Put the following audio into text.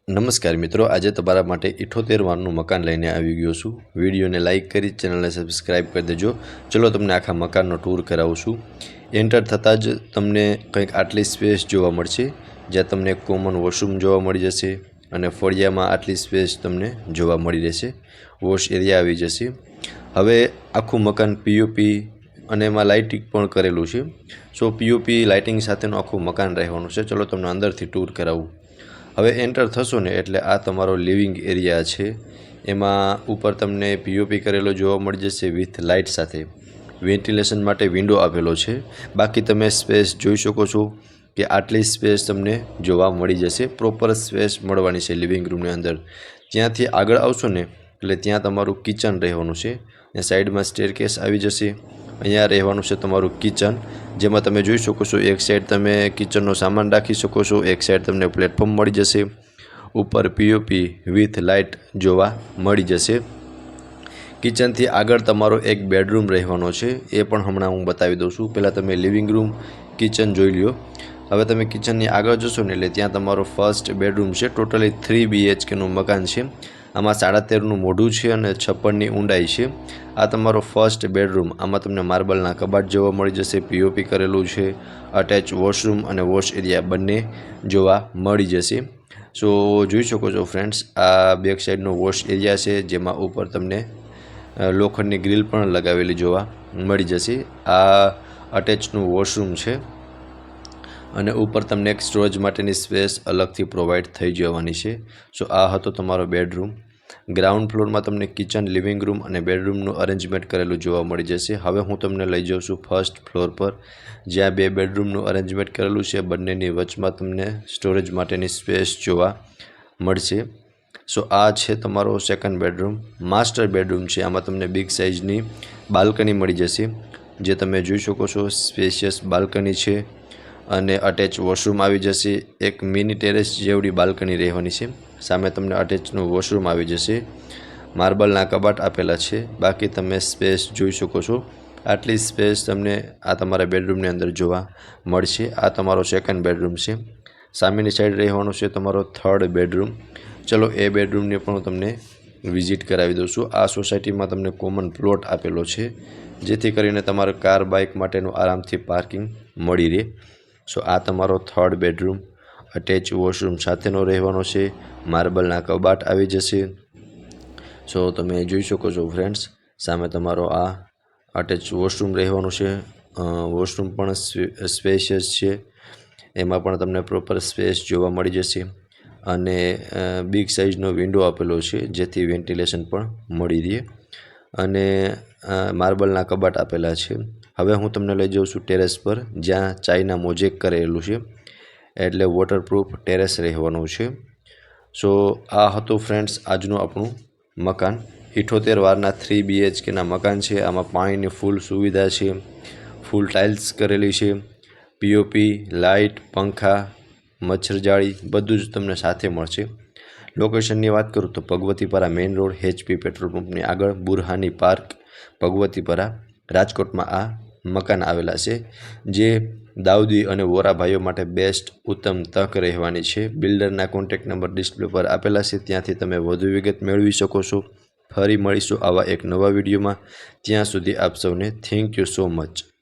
નમસ્કાર મિત્રો, આજે તમારા માટે 78 વારનું મકાન લઈને આવી ગયો છું। વિડીયોને લાઇક કરી ચેનલને સબસ્ક્રાઇબ કરી દેજો। ચલો તમને આખા મકાનનો ટૂર કરાવું છું। એન્ટર થતાં જ તમને કંઈક આટલી સ્પેસ જોવા મળશે, જ્યાં તમને એક કોમન વોશરૂમ જોવા મળી જશે અને ફળિયામાં આટલી સ્પેસ તમને જોવા મળી રહેશે। વોશ એરિયા આવી જશે। હવે આખું મકાન પીઓપી અને એમાં લાઇટિંગ પણ કરેલું છે। સો પીઓપી લાઇટિંગ સાથેનું આખું મકાન રહેવાનું છે। ચલો તમને અંદરથી ટૂર કરાવું। હવે એન્ટર થશો ને એટલે આ તમારો લિવિંગ એરિયા છે। એમાં ઉપર તમને પીઓપી કરેલો જોવા મળી જશે વિથ લાઇટ સાથે। વેન્ટિલેશન માટે વિન્ડો આપેલો છે। બાકી તમે સ્પેસ જોઈ શકો છો કે આટલી સ્પેસ તમને જોવા મળી જશે। પ્રોપર સ્પેસ મળવાની છે લિવિંગ રૂમની અંદર। ત્યાંથી આગળ આવશો ને એટલે ત્યાં તમારું કિચન રહેવાનું છે। અને સાઈડમાં સ્ટેરકેસ આવી જશે। અહીંયા રહેવાનું છે તમારું કિચન, જેમાં તમે જોઈ શકો છો એક સાઈડ તમે કિચનનો સામાન રાખી શકો છો, એક સાઈડ તમને પ્લેટફોર્મ મળી જશે। ઉપર પીઓપી વિથ લાઇટ જોવા મળી જશે। કિચનથી આગળ તમારો એક બેડરૂમ રહેવાનો છે, એ પણ હમણાં હું બતાવી દઉં છું। પહેલાં તમે લિવિંગ રૂમ, કિચન જોઈ લ્યો। હવે તમે કિચનની આગળ જશો ને એટલે ત્યાં તમારો ફર્સ્ટ બેડરૂમ છે। ટોટલી 3 BHKનું મકાન છે। આમાં 13.5નું મોઢું છે અને 56ની ઊંડાઈ છે। આ તમારો ફર્સ્ટ બેડરૂમ। આમાં તમને માર્બલના કબાટ જોવા મળી જશે, પીઓપી કરેલું છે, અટેચ વોશરૂમ અને વોશ એરિયા બંને જોવા મળી જશે। સો જોઈ શકો છો ફ્રેન્ડ્સ, આ બેક સાઈડનો વોશ એરિયા છે, જેમાં ઉપર તમને લોખંડની ગ્રીલ પણ લગાવેલી જોવા મળી જશે। આ અટેચનું વોશરૂમ છે અને ઉપર તમને એક સ્ટોરેજ માટેની સ્પેસ અલગથી પ્રોવાઈડ થઈ જવાની છે। સો આ હતો તમારો બેડરૂમ। ગ્રાઉન્ડ ફ્લોરમાં તમને કિચન, લિવિંગ રૂમ અને બેડરૂમનું અરેન્જમેન્ટ કરેલું જોવા મળી જશે। હવે હું તમને લઈ જાઉં છું ફર્સ્ટ ફ્લોર પર, જ્યાં 2 બેડરૂમનું અરેન્જમેન્ટ કરેલું છે। બંનેની વચમાં તમને સ્ટોરેજ માટેની સ્પેસ જોવા મળશે। સો આ છે તમારો સેકન્ડ બેડરૂમ। માસ્ટર બેડરૂમ છે। આમાં તમને બિગ સાઇઝની બાલ્કની મળી જશે, જે તમે જોઈ શકો છો। સ્પેશિયસ બાલ્કની છે અને અટેચ વોશરૂમ આવી જશે। એક મિની ટેરેસ જેવડી બાલ્કની રહેવાની છે। સામે તમને અટેચનું વોશરૂમ આવી જશે। માર્બલના કબાટ આપેલા છે। બાકી તમે સ્પેસ જોઈ શકો છો। આટલી સ્પેસ તમને આ તમારા બેડરૂમની અંદર જોવા મળશે। આ તમારો સેકન્ડ બેડરૂમ છે। સામેની સાઈડ રહેવાનું છે તમારો થર્ડ બેડરૂમ। ચલો એ બેડરૂમને પણ હું તમને વિઝિટ કરાવી દઉં છું। આ સોસાયટીમાં તમને કોમન પ્લોટ આપેલો છે, જેથી કરીને તમારે કાર, બાઇક માટેનું આરામથી પાર્કિંગ મળી રહે। સો આ તમારો થર્ડ બેડરૂમ અટેચ વોશરૂમ સાથેનો રહેવાનો છે। માર્બલના કબાટ આવી જશે। સો તમે જોઈ શકો છો ફ્રેન્ડ્સ, સામે તમારો આ અટેચ વોશરૂમ રહેવાનું છે। વોશરૂમ પણ સ્પેશિયસ છે। એમાં પણ તમને પ્રોપર સ્પેસ જોવા મળી જશે અને બિગ સાઇઝનો વિન્ડો આપેલો છે, જેથી વેન્ટિલેશન પણ મળી રહે અને માર્બલના કબાટ આપેલા છે। હવે હું તમને લઈ જાઉં છું ટેરેસ પર, જ્યાં ચાઈના મોઝેક કરેલું છે, એટલે વોટરપ્રૂફ ટેરેસ રહેવાનું છે। સો આ હતું ફ્રેન્ડ્સ આજનું આપણું મકાન। 78 વારના 3 BHKના મકાન છે। આમાં પાણીની ફૂલ સુવિધા છે, ફૂલ ટાઇલ્સ કરેલી છે, પીઓપી, લાઇટ, પંખા, મચ્છરજાળી બધું જ તમને સાથે મળશે। લોકેશનની વાત કરું તો Bhagwatipara main road, HP petrol પંપની આગળ, બુરહાની પાર્ક, ભગવતીપરા, રાજકોટમાં આ મકાન આવેલા છે, જે દાઉદી અને વોરા ભાઈઓ માટે બેસ્ટ ઉત્તમ તક રહેવાની છે। બિલ્ડરના કોન્ટેક્ટ નંબર ડિસ્પ્લે પર આપેલા છે, ત્યાંથી તમે વધુ વિગત મેળવી શકો છો। ફરી મળીશું આવા એક નવા વિડીયોમાં। ત્યાં સુધી આપ સૌને થેન્ક યુ સો મચ।